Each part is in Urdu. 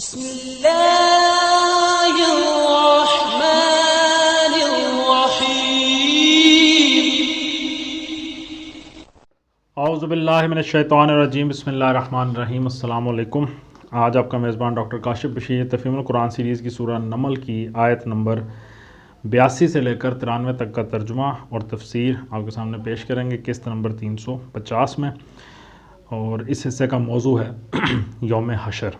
بسم اللہ الرحمن الرحیم۔ اعوذ باللہ من الشیطان الرجیم، بسم اللہ الرحمن الرحیم۔ السلام علیکم۔ آج آپ کا میزبان ڈاکٹر کاشف بشیر تفہیم القرآن سیریز کی سورہ نمل کی آیت نمبر 82 سے لے کر 93 تک کا ترجمہ اور تفسیر آپ کے سامنے پیش کریں گے قسط نمبر 350 میں، اور اس حصے کا موضوع ہے یوم حشر۔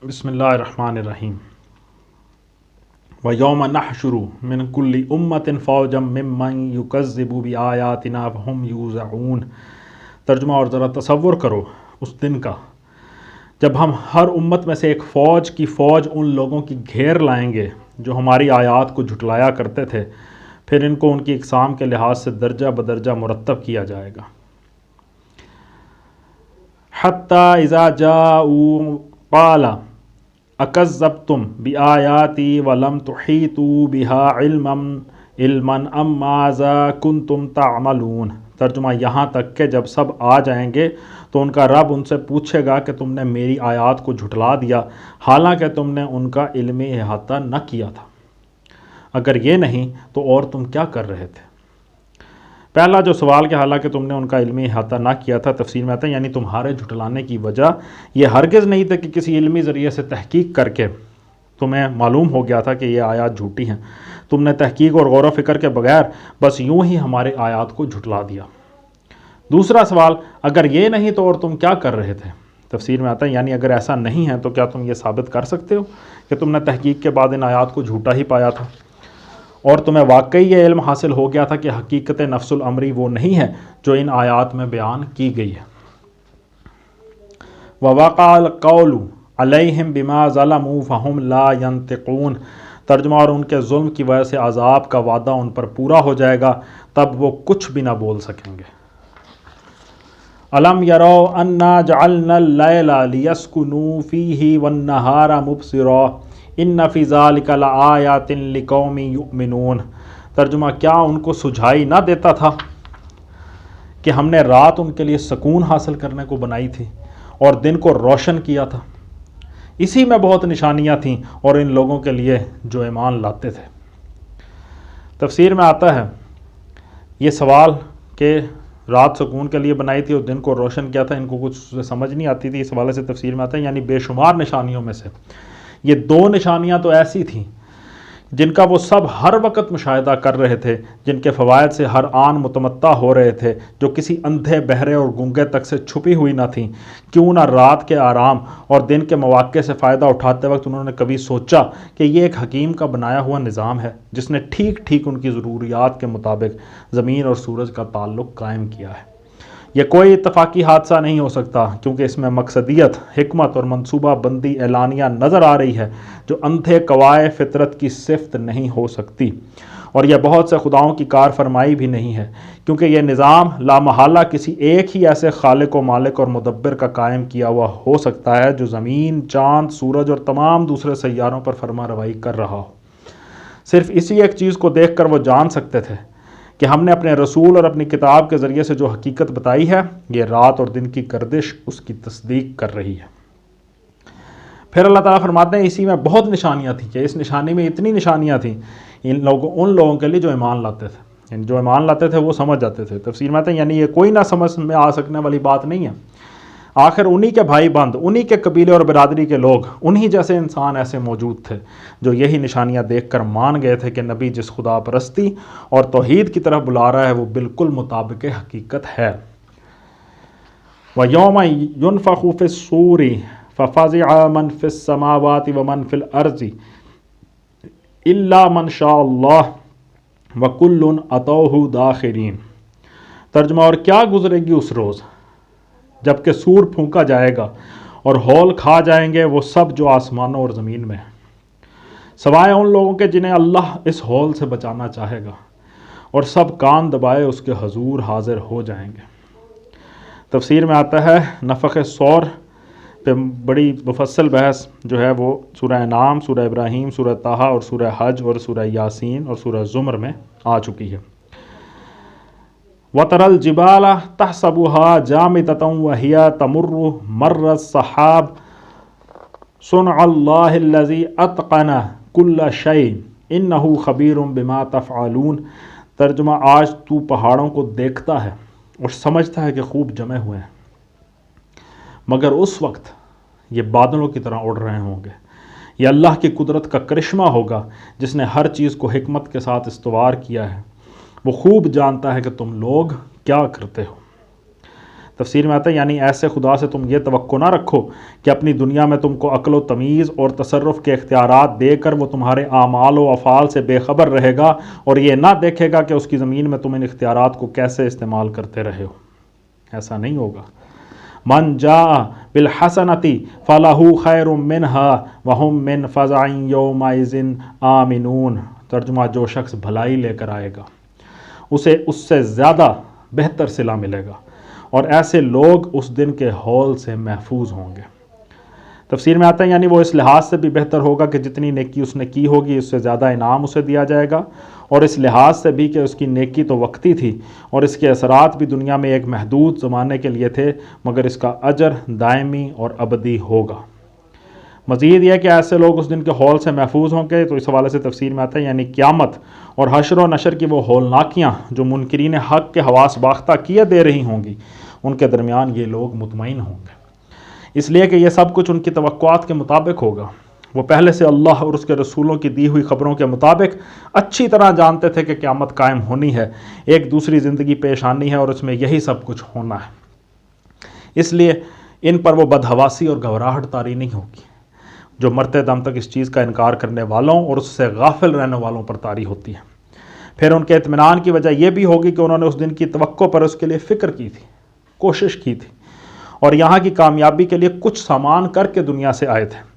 بسم اللہ الرحمن الرحیم۔ وَيَوْمَ نَحْشُرُ مِنْ كُلِّ أُمَّةٍ فَوْجًا مِّمَّنْ يُكَذِّبُ بِآيَاتِنَا فَهُمْ يُوزَعُونَ۔ ترجمہ اور ذرا تصور کرو اس دن کا جب ہم ہر امت میں سے ایک فوج ان لوگوں کی گھیر لائیں گے جو ہماری آیات کو جھٹلایا کرتے تھے، پھر ان کو ان کی اقسام کے لحاظ سے درجہ بدرجہ مرتب کیا جائے گا۔ حَتَّى إِذَا جَاءُوا قَالَ اکذبتم بآیاتی ولم تحیطوا بها علما ام ماذا کنتم تعملون۔ ترجمہ یہاں تک کہ جب سب آ جائیں گے تو ان کا رب ان سے پوچھے گا کہ تم نے میری آیات کو جھٹلا دیا حالانکہ تم نے ان کا علم احاطہ نہ کیا تھا، اگر یہ نہیں تو اور تم کیا کر رہے تھے۔ پہلا جو سوال کہ حالانکہ تم نے ان کا علمی احاطہ نہ کیا تھا، تفسیر میں آتا ہے یعنی تمہارے جھٹلانے کی وجہ یہ ہرگز نہیں تھا کہ کسی علمی ذریعے سے تحقیق کر کے تمہیں معلوم ہو گیا تھا کہ یہ آیات جھوٹی ہیں، تم نے تحقیق اور غور و فکر کے بغیر بس یوں ہی ہمارے آیات کو جھٹلا دیا۔ دوسرا سوال، اگر یہ نہیں تو اور تم کیا کر رہے تھے۔ تفسیر میں آتا ہے یعنی اگر ایسا نہیں ہے تو کیا تم یہ ثابت کر سکتے ہو کہ تم نے تحقیق کے بعد ان آیات کو جھوٹا ہی پایا تھا اور تمہیں واقعی یہ علم حاصل ہو گیا تھا کہ حقیقت نفس الامری وہ نہیں ہے جو ان آیات میں بیان کی گئی ہے۔ وَوَقَعَ الْقَوْلُ عَلَيْهِمْ بِمَا ظَلَمُوا فَهُمْ لَا يَنْطِقُونَ۔ ترجمہ اور ان کے ظلم کی وجہ سے عذاب کا وعدہ ان پر پورا ہو جائے گا، تب وہ کچھ بھی نہ بول سکیں گے۔ أَلَمْ يَرَوْا أَنَّا جَعَلْنَا اللَّيْلَ لِيَسْكُنُوا فِيهِ وَالنَّهَارَ مُبْصِرًا ان فی ذالک لآیات لقوم یؤمنون۔ ترجمہ کیا ان کو سجھائی نہ دیتا تھا کہ ہم نے رات ان کے لیے سکون حاصل کرنے کو بنائی تھی اور دن کو روشن کیا تھا، اسی میں بہت نشانیاں تھیں اور ان لوگوں کے لیے جو ایمان لاتے تھے۔ تفسیر میں آتا ہے یہ سوال کہ رات سکون کے لیے بنائی تھی اور دن کو روشن کیا تھا، ان کو کچھ سمجھ نہیں آتی تھی، اس حوالے سے تفسیر میں آتا ہے یعنی بے شمار نشانیوں میں سے یہ دو نشانیاں تو ایسی تھیں جن کا وہ سب ہر وقت مشاہدہ کر رہے تھے، جن کے فوائد سے ہر آن متمتع ہو رہے تھے، جو کسی اندھے بہرے اور گونگے تک سے چھپی ہوئی نہ تھیں۔ کیوں نہ رات کے آرام اور دن کے مواقع سے فائدہ اٹھاتے وقت انہوں نے کبھی سوچا کہ یہ ایک حکیم کا بنایا ہوا نظام ہے جس نے ٹھیک ٹھیک ان کی ضروریات کے مطابق زمین اور سورج کا تعلق قائم کیا ہے۔ یہ کوئی اتفاقی حادثہ نہیں ہو سکتا کیونکہ اس میں مقصدیت، حکمت اور منصوبہ بندی اعلانیہ نظر آ رہی ہے جو اندھے قوائے فطرت کی صفت نہیں ہو سکتی، اور یہ بہت سے خداؤں کی کار فرمائی بھی نہیں ہے کیونکہ یہ نظام لامحالہ کسی ایک ہی ایسے خالق و مالک اور مدبر کا قائم کیا ہوا ہو سکتا ہے جو زمین، چاند، سورج اور تمام دوسرے سیاروں پر فرما روائی کر رہا ہو۔ صرف اسی ایک چیز کو دیکھ کر وہ جان سکتے تھے کہ ہم نے اپنے رسول اور اپنی کتاب کے ذریعے سے جو حقیقت بتائی ہے یہ رات اور دن کی گردش اس کی تصدیق کر رہی ہے۔ پھر اللہ تعالیٰ فرماتے ہیں اسی میں بہت نشانیاں تھیں کہ اس نشانی میں اتنی نشانیاں تھیں ان لوگوں کے لیے جو ایمان لاتے تھے، یعنی جو ایمان لاتے تھے وہ سمجھ جاتے تھے۔ تفسیر میں آتے ہیں یعنی یہ کوئی نہ سمجھ میں آ سکنے والی بات نہیں ہے، آخر انہی کے بھائی بند، انہی کے قبیلے اور برادری کے لوگ، انہی جیسے انسان ایسے موجود تھے جو یہی نشانیاں دیکھ کر مان گئے تھے کہ نبی جس خدا پرستی اور توحید کی طرف بلا رہا ہے وہ بالکل مطابق حقیقت ہے۔ وَيَوْمَ يُنْفَخُ فِي الصُّورِ فَفَزِعَ مَنْ فِي السَّمَاوَاتِ وَمَنْ فِي الْأَرْضِ إِلَّا مَنْ شَاءَ اللَّهُ وَكُلٌّ أَتَوْهُ دَاخِرِينَ۔ ترجمہ اور کیا گزرے گی اس روز جب کہ سور پھونکا جائے گا اور ہول کھا جائیں گے وہ سب جو آسمانوں اور زمین میں ہیں، سوائے ان لوگوں کے جنہیں اللہ اس ہول سے بچانا چاہے گا، اور سب کان دبائے اس کے حضور حاضر ہو جائیں گے۔ تفسیر میں آتا ہے نفخ صور پہ بڑی مفصل بحث جو ہے وہ سورہ انعام، سورہ ابراہیم، سورہ طٰہٰ اور سورہ حج اور سورہ یاسین اور سورہ زمر میں آ چکی ہے۔ وَتَرَى الْجِبَالَ تَحْسَبُهَا جَامِدَةً وَهِيَ تَمُرُّ مَرَّ السَّحَابِ صنع اللہ الذی اتقن کل شیء انہ خبیر بما تفعلون۔ ترجمہ آج تو پہاڑوں کو دیکھتا ہے اور سمجھتا ہے کہ خوب جمے ہوئے ہیں، مگر اس وقت یہ بادلوں کی طرح اڑ رہے ہوں گے۔ یہ اللہ کی قدرت کا کرشمہ ہوگا جس نے ہر چیز کو حکمت کے ساتھ استوار کیا ہے۔ وہ خوب جانتا ہے کہ تم لوگ کیا کرتے ہو۔ تفسیر میں آتا ہے یعنی ایسے خدا سے تم یہ توقع نہ رکھو کہ اپنی دنیا میں تم کو عقل و تمیز اور تصرف کے اختیارات دے کر وہ تمہارے اعمال و افعال سے بے خبر رہے گا اور یہ نہ دیکھے گا کہ اس کی زمین میں تم ان اختیارات کو کیسے استعمال کرتے رہے ہو۔ ایسا نہیں ہوگا۔ من جاء بالحسنۃ فلہ خیر منہا وہم من فزع یومئذ آمنون۔ ترجمہ جو شخص بھلائی لے کر آئے گا اسے اس سے زیادہ بہتر صلہ ملے گا اور ایسے لوگ اس دن کے ہول سے محفوظ ہوں گے۔ تفسیر میں آتا ہے یعنی وہ اس لحاظ سے بھی بہتر ہوگا کہ جتنی نیکی اس نے کی ہوگی اس سے زیادہ انعام اسے دیا جائے گا، اور اس لحاظ سے بھی کہ اس کی نیکی تو وقتی تھی اور اس کے اثرات بھی دنیا میں ایک محدود زمانے کے لیے تھے، مگر اس کا اجر دائمی اور ابدی ہوگا۔ مزید یہ کہ ایسے لوگ اس دن کے ہول سے محفوظ ہوں گے، تو اس حوالے سے تفسیر میں آتا ہے یعنی قیامت اور حشر و نشر کی وہ ہولناکیاں جو منکرین حق کے حواس باختہ کیے دے رہی ہوں گی، ان کے درمیان یہ لوگ مطمئن ہوں گے، اس لیے کہ یہ سب کچھ ان کی توقعات کے مطابق ہوگا۔ وہ پہلے سے اللہ اور اس کے رسولوں کی دی ہوئی خبروں کے مطابق اچھی طرح جانتے تھے کہ قیامت قائم ہونی ہے، ایک دوسری زندگی پیش آنی ہے اور اس میں یہی سب کچھ ہونا ہے۔ اس لیے ان پر وہ بدحواسی اور گھبراہٹ طاری نہیں ہوگی جو مرتے دم تک اس چیز کا انکار کرنے والوں اور اس سے غافل رہنے والوں پر طاری ہوتی ہے۔ پھر ان کے اطمینان کی وجہ یہ بھی ہوگی کہ انہوں نے اس دن کی توقع پر اس کے لیے فکر کی تھی، کوشش کی تھی، اور یہاں کی کامیابی کے لیے کچھ سامان کر کے دنیا سے آئے تھے۔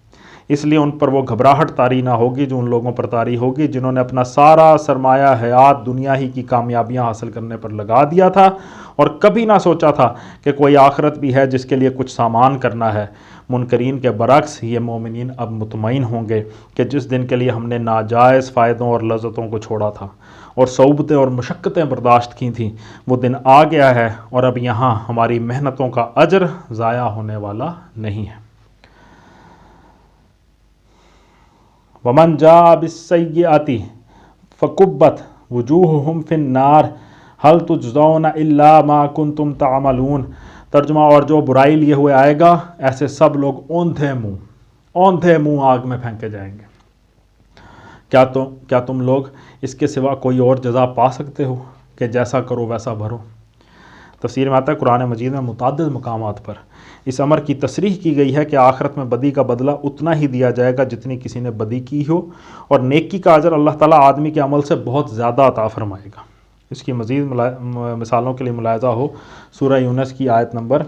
اس لیے ان پر وہ گھبراہٹ طاری نہ ہوگی جو ان لوگوں پر طاری ہوگی جنہوں نے اپنا سارا سرمایہ حیات دنیا ہی کی کامیابیاں حاصل کرنے پر لگا دیا تھا اور کبھی نہ سوچا تھا کہ کوئی آخرت بھی ہے جس کے لیے کچھ سامان کرنا ہے۔ منکرین کے برعکس یہ مومنین اب مطمئن ہوں گے کہ جس دن کے لیے ہم نے ناجائز فائدوں اور لذتوں کو چھوڑا تھا اور صعوبتیں اور مشقتیں برداشت کی تھیں، وہ دن آ گیا ہے اور اب یہاں ہماری محنتوں کا اجر ضائع ہونے والا نہیں ہے۔ وَمَنْ جَاءَ بِالسَّيِّئَةِ فَكُبَّتْ وُجُوهُهُمْ فِي النَّارِ هَلْ تُجْزَوْنَ إِلَّا مَا كُنْتُمْ تَعْمَلُونَ۔ ترجمہ اور جو برائی لیے ہوئے آئے گا ایسے سب لوگ اوندھے منہ آگ میں پھینکے جائیں گے۔ کیا تم لوگ اس کے سوا کوئی اور جزا پا سکتے ہو کہ جیسا کرو ویسا بھرو؟ تفسیر میں آتا ہے قرآن مجید میں متعدد مقامات پر اس امر کی تصریح کی گئی ہے کہ آخرت میں بدی کا بدلہ اتنا ہی دیا جائے گا جتنی کسی نے بدی کی ہو، اور نیکی کا اجر اللہ تعالیٰ آدمی کے عمل سے بہت زیادہ عطا فرمائے گا۔ اس کی مزید مثالوں کے لیے ملاحظہ ہو سورہ یونس کی آیت نمبر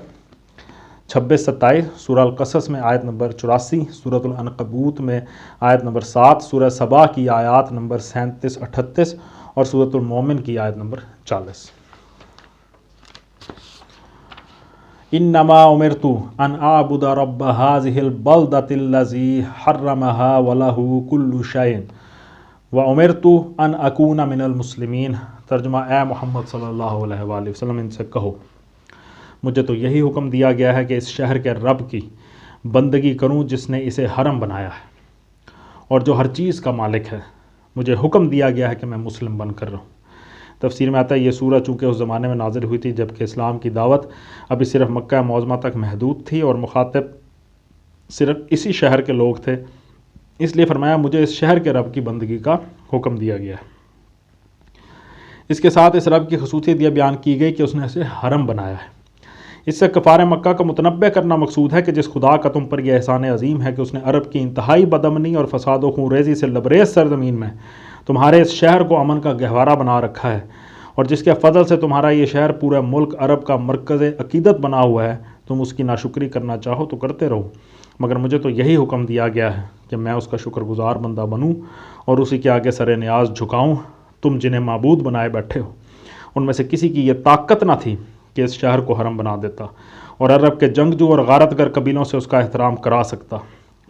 26-27، سورہ القصص میں آیت نمبر 84، سورۃ العنکبوت میں آیت نمبر 7، سورہ سبا کی آیات نمبر 37-38 اور سورۃ المومن کی آیت نمبر 40۔ انما امرت ان اعبد رب هذه البلدة الذي حرمها وله كل شيء وامرت ان اكون من المسلمین۔ ترجمہ اے محمد صلی اللہ علیہ وآلہ وسلم ان سے کہو مجھے تو یہی حکم دیا گیا ہے کہ اس شہر کے رب کی بندگی کروں جس نے اسے حرم بنایا ہے اور جو ہر چیز کا مالک ہے۔ مجھے حکم دیا گیا ہے کہ میں مسلم بن کر رہوں۔ تفسیر میں آتا ہے یہ سورہ چونکہ اس زمانے میں نازل ہوئی تھی جبکہ اسلام کی دعوت ابھی صرف مکہ معظمہ تک محدود تھی اور مخاطب صرف اسی شہر کے لوگ تھے، اس لیے فرمایا مجھے اس شہر کے رب کی بندگی کا حکم دیا گیا ہے۔ اس کے ساتھ اس رب کی خصوصیت یہ بیان کی گئی کہ اس نے اسے حرم بنایا ہے۔ اس سے کفار مکہ کو متنبع کرنا مقصود ہے کہ جس خدا کا تم پر یہ احسان عظیم ہے کہ اس نے عرب کی انتہائی بدامنی اور فساد و خونریزی سے لبریز سرزمین میں تمہارے اس شہر کو امن کا گہوارہ بنا رکھا ہے، اور جس کے فضل سے تمہارا یہ شہر پورے ملک عرب کا مرکز عقیدت بنا ہوا ہے، تم اس کی ناشکری کرنا چاہو تو کرتے رہو، مگر مجھے تو یہی حکم دیا گیا ہے کہ میں اس کا شکر گزار بندہ بنوں اور اسی کے آگے سر نیاز جھکاؤں۔ تم جنہیں معبود بنائے بیٹھے ہو ان میں سے کسی کی یہ طاقت نہ تھی کہ اس شہر کو حرم بنا دیتا اور عرب کے جنگجو اور غارت گر قبیلوں سے اس کا احترام کرا سکتا۔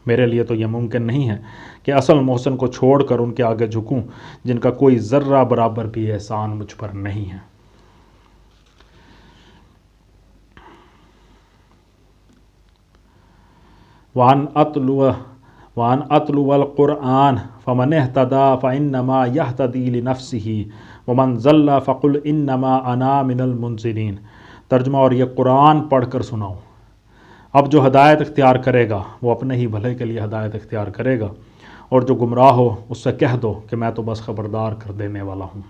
میرے لیے تو یہ ممکن نہیں ہے کہ اصل محسن کو چھوڑ کر ان کے آگے جھکوں جن کا کوئی ذرہ برابر بھی احسان مجھ پر نہیں ہے۔ وَأَنْ أَتْلُوَ الْقُرْآنَ فَمَنِ اهْتَدَى فَإِنَّمَا يَهْتَدِي لِنَفْسِهِ وَمَنْ ضَلَّ فَقُلْ إِنَّمَا أَنَا مِنَ الْمُنذِرِينَ۔ ترجمہ، اور یہ قرآن پڑھ کر سناؤ، اب جو ہدایت اختیار کرے گا وہ اپنے ہی بھلے کے لیے ہدایت اختیار کرے گا، اور جو گمراہ ہو اس سے کہہ دو کہ میں تو بس خبردار کر دینے والا ہوں۔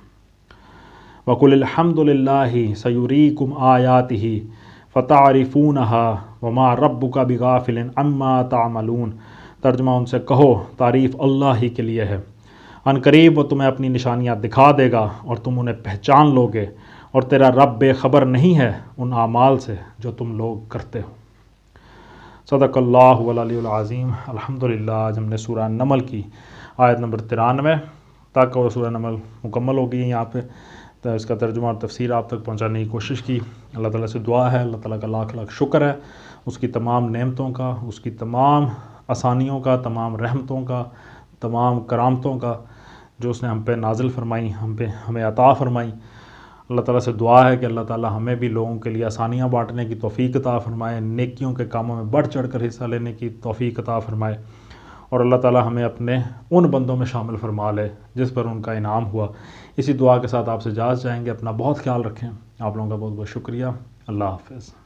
وَقُلِ الْحَمْدُ لِلَّهِ سَيُرِيكُمْ آيَاتِهِ فَتَعْرِفُونَهَا وَمَا رَبُّكَ بِغَافِلٍ عَمَّا تَعْمَلُونَ۔ ترجمہ، ان سے کہو تعریف اللہ ہی کے لیے ہے، ان قریب وہ تمہیں اپنی نشانیاں دکھا دے گا اور تم انہیں پہچان لو گے، اور تیرا رب بے خبر نہیں ہے ان اعمال سے جو تم لوگ کرتے ہو۔ صدق اللہ العلی العظیم۔ الحمدللہ۔ آج ہم نے سورہ نمل کی آیت نمبر 93 تک، اور سورہ نمل مکمل ہو گئی ہے یہاں پہ، تو اس کا ترجمہ اور تفسیر آپ تک پہنچانے کی کوشش کی۔ اللہ تعالیٰ سے دعا ہے، اللہ تعالیٰ کا لاکھ لاکھ شکر ہے، اس کی تمام نعمتوں کا، اس کی تمام آسانیوں کا، تمام رحمتوں کا، تمام کرامتوں کا جو اس نے ہم پہ نازل فرمائی، ہمیں عطا فرمائی۔ اللہ تعالیٰ سے دعا ہے کہ اللہ تعالیٰ ہمیں بھی لوگوں کے لیے آسانیاں بانٹنے کی توفیق عطا فرمائے، نیکیوں کے کاموں میں بڑھ چڑھ کر حصہ لینے کی توفیق عطا فرمائے، اور اللہ تعالیٰ ہمیں اپنے ان بندوں میں شامل فرما لے جس پر ان کا انعام ہوا۔ اسی دعا کے ساتھ آپ سے اجازت چاہیں گے۔ اپنا بہت خیال رکھیں۔ آپ لوگوں کا بہت بہت شکریہ۔ اللہ حافظ۔